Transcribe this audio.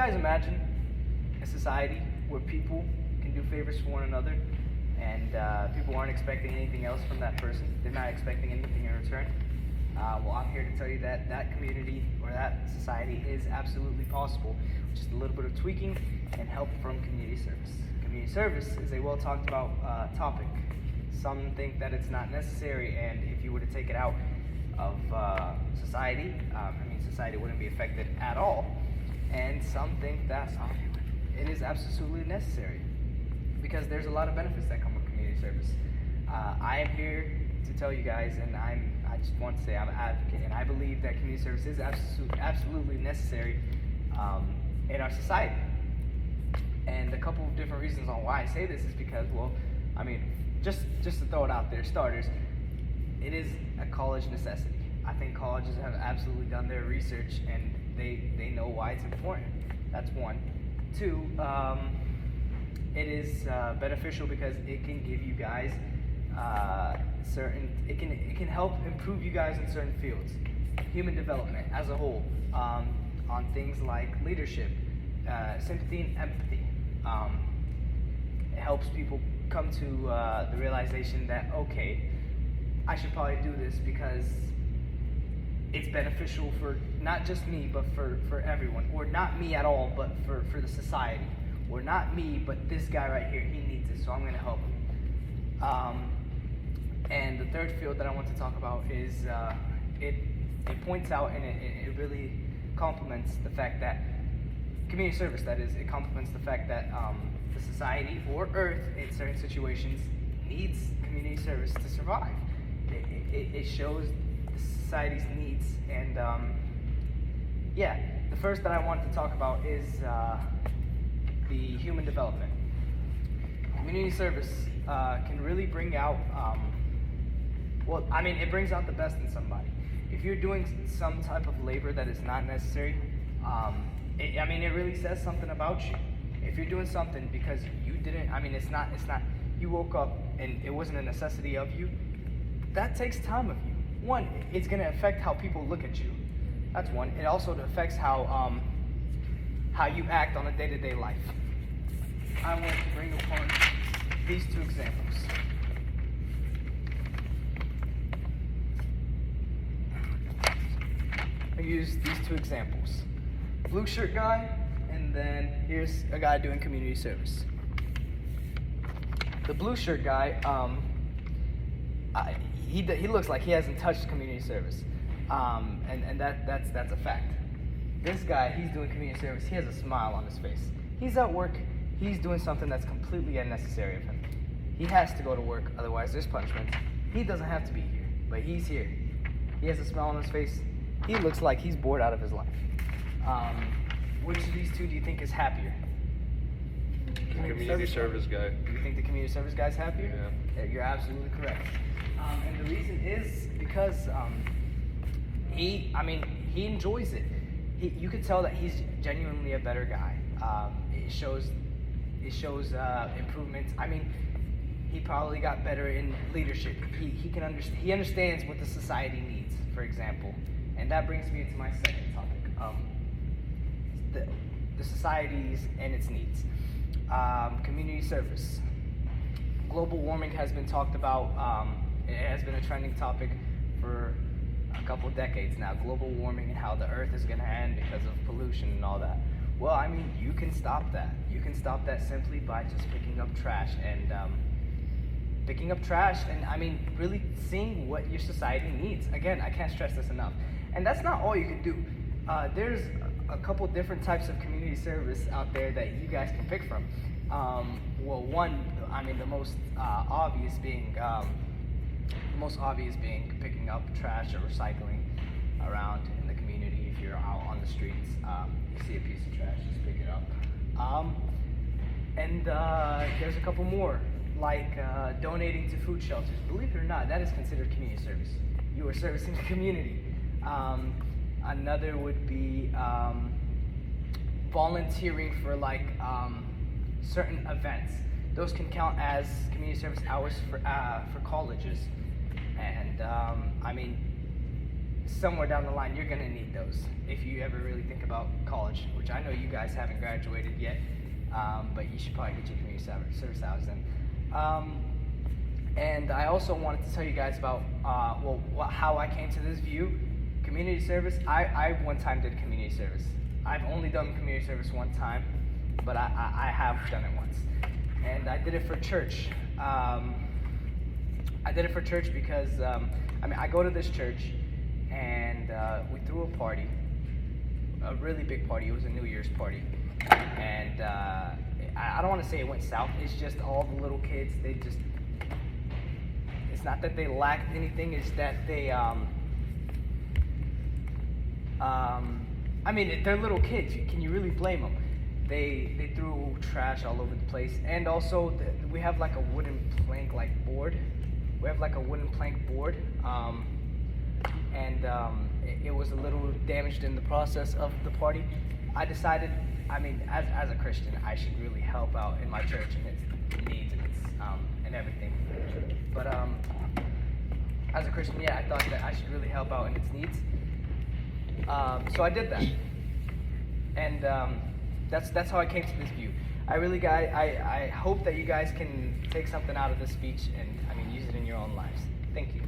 guys imagine a society where people can do favors for one another and people aren't expecting anything else from that person? They're not expecting anything in return. Well, I'm here to tell you that that community or that society is absolutely possible. Just a little bit of tweaking and help from community service. Community service is a well talked about topic. Some think that it's not necessary, and if you were to take it out of society, society wouldn't be affected at all. And some think that it is absolutely necessary because there's a lot of benefits that come with community service. I am here to tell you guys, and I just want to say I'm an advocate, and I believe that community service is absolutely necessary in our society. And a couple of different reasons on why I say this is because, just to throw it out there, starters, it is a college necessity. I think colleges have absolutely done their research and they know why it's important. That's one. Two, it is beneficial because it can give you guys it can help improve you guys in certain fields, human development as a whole, on things like leadership, sympathy and empathy. It helps people come to the realization that, okay, I should probably do this because it's beneficial for not just me, but for everyone, or not me at all, but for the society, or not me, but this guy right here, he needs it, so I'm going to help him. And the third field that I want to talk about is it points out and it really complements the fact that community service, that is, it complements the fact that the society or Earth in certain situations needs community service to survive. It shows the society's needs, and the first that I want to talk about is the human development. Community service can really bring out, it brings out the best in somebody. If you're doing some type of labor that is not necessary, it really says something about you. If you're doing something because you didn't, it's not, you woke up and it wasn't a necessity of you, that takes time of you. One, it's going to affect how people look at you. That's one. It also affects how you act on a day-to-day life. I want to bring upon these two examples. I use these two examples. Blue shirt guy, and then here's a guy doing community service. The blue shirt guy, he looks like he hasn't touched community service, and that's a fact. This guy, he's doing community service. He has a smile on his face. He's at work. He's doing something that's completely unnecessary of him. He has to go to work, otherwise there's punishment. He doesn't have to be here, but he's here. He has a smile on his face. He looks like he's bored out of his life. Which of these two do you think is happier? Community service guy. You think the community service guy's happier? Yeah. You're absolutely correct. And the reason is because he enjoys it. You could tell that he's genuinely a better guy. It shows improvements. He probably got better in leadership. He understands what the society needs, for example. And that brings me into my second topic, the societies and its needs. Community service. Global warming has been talked about. It has been a trending topic for a couple of decades now. Global warming and how the Earth is going to end because of pollution and all that. Well, you can stop that. You can stop that simply by just picking up trash and really seeing what your society needs. Again, I can't stress this enough. And that's not all you can do. There's a couple different types of community service out there that you guys can pick from. The most obvious being picking up trash or recycling around in the community. If you're out on the streets, you see a piece of trash, just pick it up. There's a couple more, like donating to food shelters. Believe it or not, that is considered community service. You are servicing the community. Another would be volunteering for certain events. Those can count as community service hours for colleges. And somewhere down the line, you're gonna need those if you ever really think about college, which I know you guys haven't graduated yet, but you should probably get your community service hours in. And I also wanted to tell you guys about how I came to this view. Community service, I one time did community service. I've only done community service one time, but I have done it once. And I did it for church. I did it for church because, I go to this church, and we threw a party, a really big party. It was a New Year's party. And I don't want to say it went south. It's just all the little kids, it's not that they lacked anything, it's that they, they're little kids. Can you really blame them? They threw trash all over the place. And also, we have like a wooden plank board. We have like a wooden plank board. It was a little damaged in the process of the party. I decided, as a Christian, I should really help out in my church and its needs and its and everything. But as a Christian, I thought that I should really help out in its needs. So I did that, and that's how I came to this view. I hope that you guys can take something out of this speech and use it in your own lives. Thank you.